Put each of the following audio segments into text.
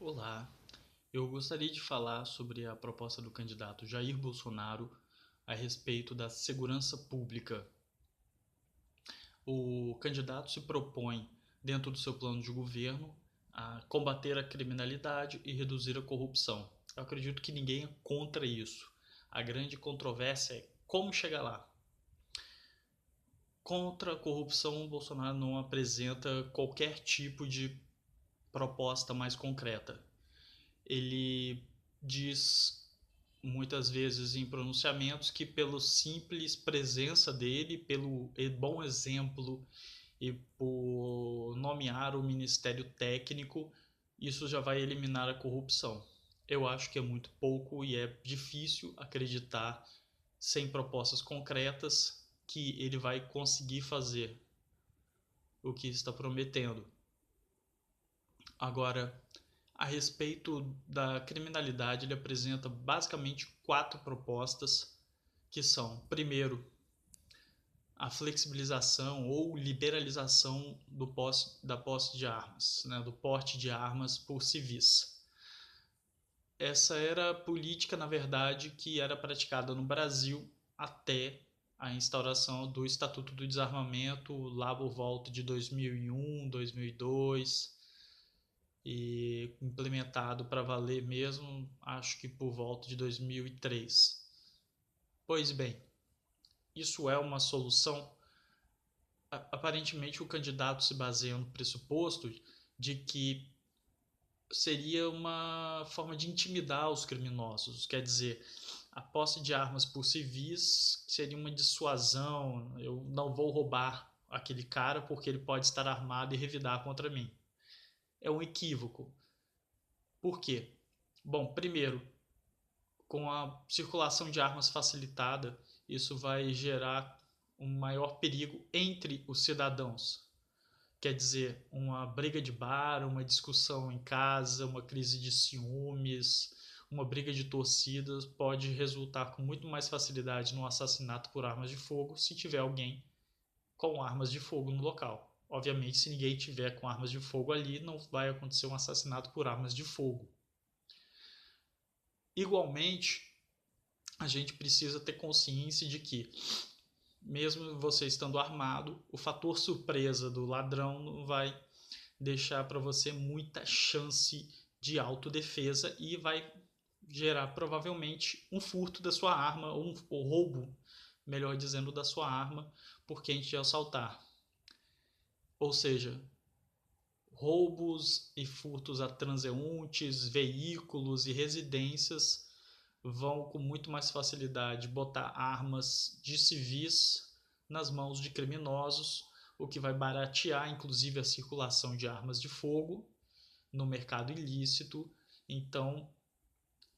Olá, eu gostaria de falar sobre a proposta do candidato Jair Bolsonaro a respeito da segurança pública. O candidato se propõe, dentro do seu plano de governo, a combater a criminalidade e reduzir a corrupção. Eu acredito que ninguém é contra isso. A grande controvérsia é como chegar lá. Contra a corrupção, o Bolsonaro não apresenta qualquer tipo de proposta mais concreta. Ele diz muitas vezes em pronunciamentos que pela simples presença dele, pelo bom exemplo e por nomear o Ministério Técnico, isso já vai eliminar a corrupção. Eu acho que é muito pouco e é difícil acreditar, sem propostas concretas, que ele vai conseguir fazer o que está prometendo. Agora, a respeito da criminalidade, ele apresenta basicamente quatro propostas, que são, primeiro, a flexibilização ou liberalização da posse de armas, né, do porte de armas por civis. Essa era a política, na verdade, que era praticada no Brasil até a instauração do Estatuto do Desarmamento, lá por volta de 2001, 2002, e implementado para valer mesmo, acho que por volta de 2003. Pois bem, isso é uma solução? Aparentemente, o candidato se baseia no pressuposto de que seria uma forma de intimidar os criminosos, quer dizer, a posse de armas por civis seria uma dissuasão, eu não vou roubar aquele cara porque ele pode estar armado e revidar contra mim. É um equívoco. Por quê? Bom, primeiro, com a circulação de armas facilitada, isso vai gerar um maior perigo entre os cidadãos. Quer dizer, uma briga de bar, uma discussão em casa, uma crise de ciúmes, uma briga de torcidas pode resultar com muito mais facilidade no assassinato por armas de fogo se tiver alguém com armas de fogo no local. Obviamente, se ninguém tiver com armas de fogo ali, não vai acontecer um assassinato por armas de fogo. Igualmente, a gente precisa ter consciência de que, mesmo você estando armado, o fator surpresa do ladrão não vai deixar para você muita chance de autodefesa e vai gerar provavelmente um furto da sua arma, ou roubo, melhor dizendo, da sua arma por quem te assaltar. Ou seja, roubos e furtos a transeuntes, veículos e residências vão com muito mais facilidade botar armas de civis nas mãos de criminosos, o que vai baratear inclusive a circulação de armas de fogo no mercado ilícito. Então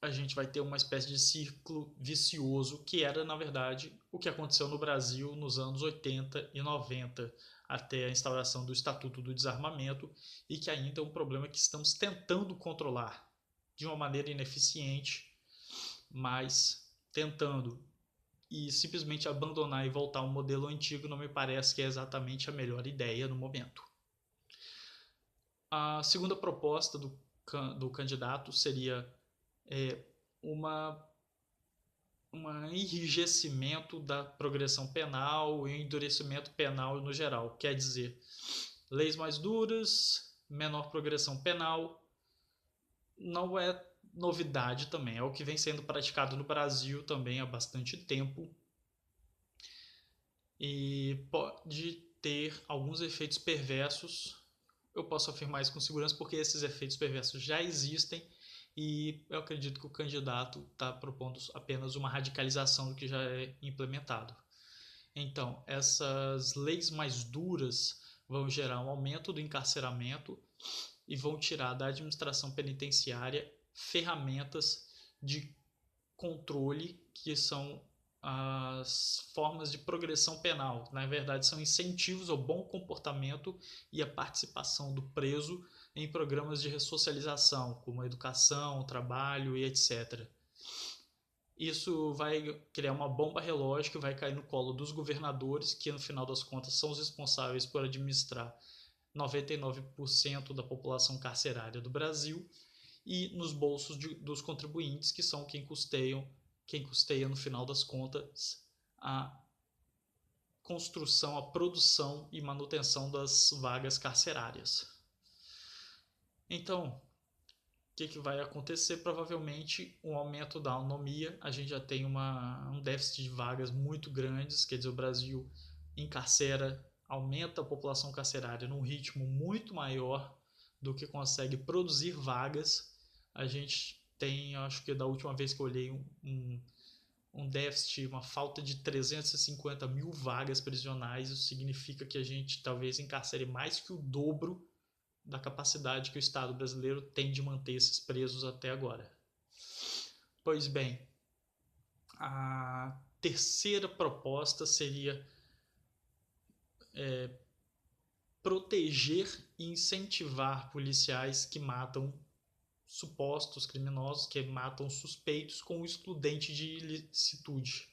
a gente vai ter uma espécie de círculo vicioso que era, na verdade, o que aconteceu no Brasil nos anos 80 e 90, até a instauração do Estatuto do Desarmamento, e que ainda é um problema que estamos tentando controlar de uma maneira ineficiente, mas tentando. E simplesmente abandonar e voltar ao modelo antigo não me parece que é exatamente a melhor ideia no momento. A segunda proposta do candidato seria uma um enrijecimento da progressão penal e um endurecimento penal no geral. Quer dizer, leis mais duras, menor progressão penal, não é novidade também, é o que vem sendo praticado no Brasil também há bastante tempo e pode ter alguns efeitos perversos. Eu posso afirmar isso com segurança porque esses efeitos perversos já existem e eu acredito que o candidato está propondo apenas uma radicalização do que já é implementado. Então, essas leis mais duras vão gerar um aumento do encarceramento e vão tirar da administração penitenciária ferramentas de controle que são as formas de progressão penal. Na verdade, são incentivos ao bom comportamento e a participação do preso em programas de ressocialização, como educação, trabalho e etc. Isso vai criar uma bomba relógio que vai cair no colo dos governadores, que no final das contas são os responsáveis por administrar 99% da população carcerária do Brasil, e nos bolsos dos contribuintes, que são quem custeia no final das contas a construção, a produção e manutenção das vagas carcerárias. Então, o que vai acontecer? Provavelmente um aumento da anomia. A gente já tem um déficit de vagas muito grandes, quer dizer, o Brasil aumenta a população carcerária num ritmo muito maior do que consegue produzir vagas. A gente tem, acho que da última vez que eu olhei, um déficit, uma falta de 350 mil vagas prisionais. Isso significa que a gente talvez encarcere mais que o dobro da capacidade que o Estado brasileiro tem de manter esses presos até agora. Pois bem, a terceira proposta seria proteger e incentivar policiais que matam supostos criminosos, que matam suspeitos, com o excludente de ilicitude.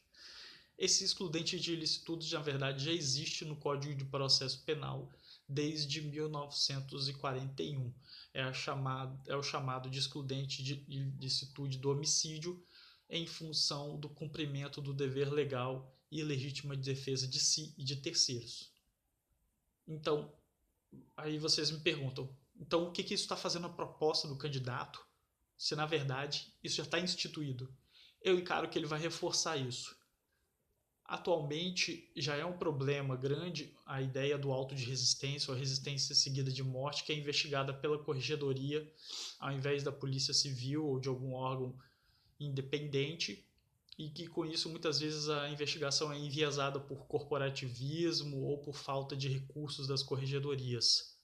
Esse excludente de ilicitude, na verdade, já existe no Código de Processo Penal desde 1941. É o chamado de excludente de ilicitude do homicídio, em função do cumprimento do dever legal e legítima de defesa de si e de terceiros. Então, aí vocês me perguntam, então o que isso está fazendo a proposta do candidato, se na verdade isso já está instituído? Eu encaro que ele vai reforçar isso. Atualmente já é um problema grande a ideia do auto de resistência ou resistência seguida de morte, que é investigada pela corregedoria ao invés da polícia civil ou de algum órgão independente, e que com isso muitas vezes a investigação é enviesada por corporativismo ou por falta de recursos das corregedorias.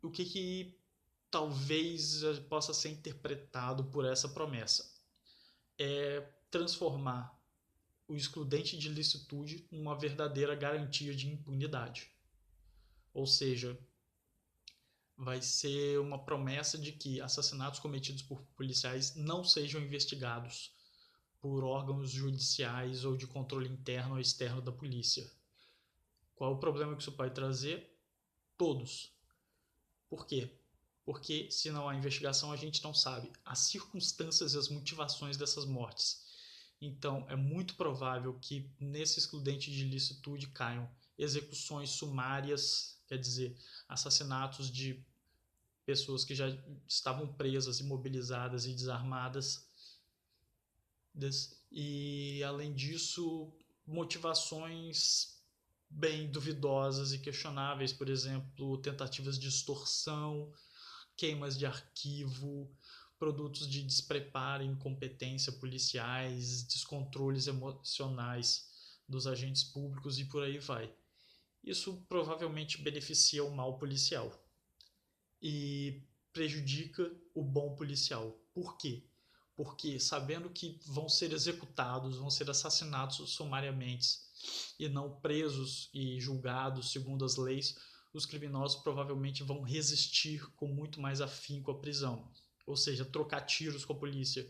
O que talvez possa ser interpretado por essa promessa é transformar o excludente de ilicitude numa verdadeira garantia de impunidade. Ou seja, vai ser uma promessa de que assassinatos cometidos por policiais não sejam investigados por órgãos judiciais ou de controle interno ou externo da polícia. Qual é o problema que isso pode trazer? Todos. Por quê? Porque se não há investigação, a gente não sabe as circunstâncias e as motivações dessas mortes. Então, é muito provável que nesse excludente de ilicitude caiam execuções sumárias, quer dizer, assassinatos de pessoas que já estavam presas, imobilizadas e desarmadas. E, além disso, motivações bem duvidosas e questionáveis, por exemplo, tentativas de extorsão, queimas de arquivo, produtos de despreparo e incompetência policiais, descontroles emocionais dos agentes públicos e por aí vai. Isso provavelmente beneficia o mal policial e prejudica o bom policial. Por quê? Porque sabendo que vão ser executados, vão ser assassinados sumariamente e não presos e julgados segundo as leis, os criminosos provavelmente vão resistir com muito mais afinco à prisão. Ou seja, trocar tiros com a polícia.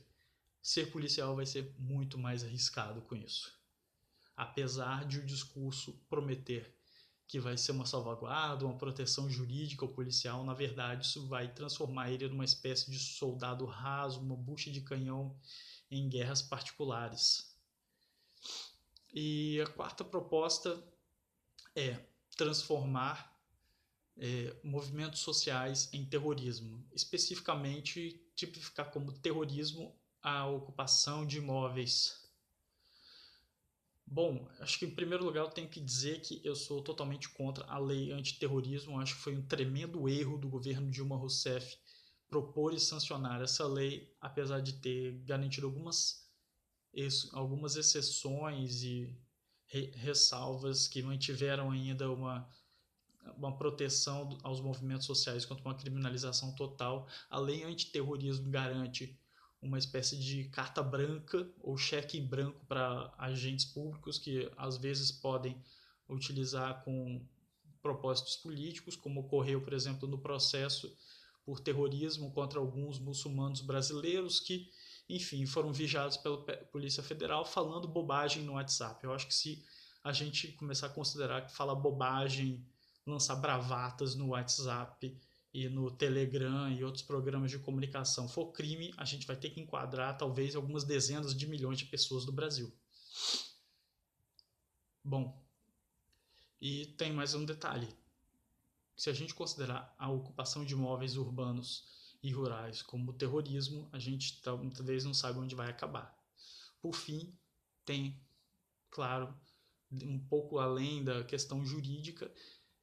Ser policial vai ser muito mais arriscado com isso. Apesar de o discurso prometer que vai ser uma salvaguarda, uma proteção jurídica ao policial, na verdade isso vai transformar ele numa espécie de soldado raso, uma bucha de canhão em guerras particulares. E a quarta proposta é transformar movimentos sociais em terrorismo, especificamente tipificar como terrorismo a ocupação de imóveis. Bom, acho que em primeiro lugar eu tenho que dizer que eu sou totalmente contra a lei antiterrorismo. Acho que foi um tremendo erro do governo Dilma Rousseff propor e sancionar essa lei, apesar de ter garantido algumas exceções e ressalvas que mantiveram ainda uma proteção aos movimentos sociais contra uma criminalização total. A lei antiterrorismo garante uma espécie de carta branca ou cheque em branco para agentes públicos que às vezes podem utilizar com propósitos políticos, como ocorreu, por exemplo, no processo por terrorismo contra alguns muçulmanos brasileiros que, enfim, foram vigiados pela Polícia Federal falando bobagem no WhatsApp. Eu acho que se a gente começar a considerar que falar bobagem, lançar bravatas no WhatsApp e no Telegram e outros programas de comunicação for crime, a gente vai ter que enquadrar talvez algumas dezenas de milhões de pessoas do Brasil. Bom, e tem mais um detalhe. Se a gente considerar a ocupação de imóveis urbanos e rurais como terrorismo, a gente talvez não sabe onde vai acabar. Por fim, tem, claro, um pouco além da questão jurídica,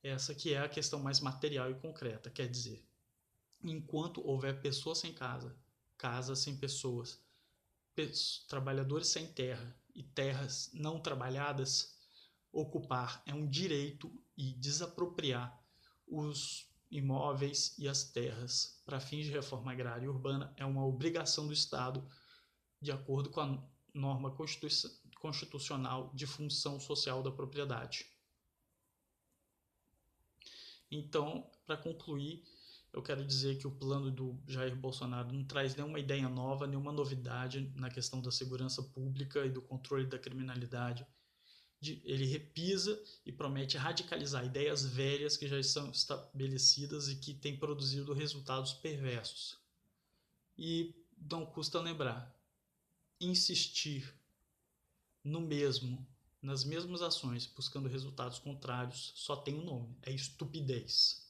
essa que é a questão mais material e concreta, quer dizer, enquanto houver pessoas sem casa, casas sem pessoas, trabalhadores sem terra e terras não trabalhadas, ocupar é um direito e desapropriar os imóveis e as terras para fins de reforma agrária e urbana é uma obrigação do Estado, de acordo com a norma constitucional de função social da propriedade. Então, para concluir, eu quero dizer que o plano do Jair Bolsonaro não traz nenhuma ideia nova, nenhuma novidade na questão da segurança pública e do controle da criminalidade. Ele repisa e promete radicalizar ideias velhas que já estão estabelecidas e que têm produzido resultados perversos. E não custa lembrar, insistir no mesmo, nas mesmas ações, buscando resultados contrários, só tem um nome, é estupidez.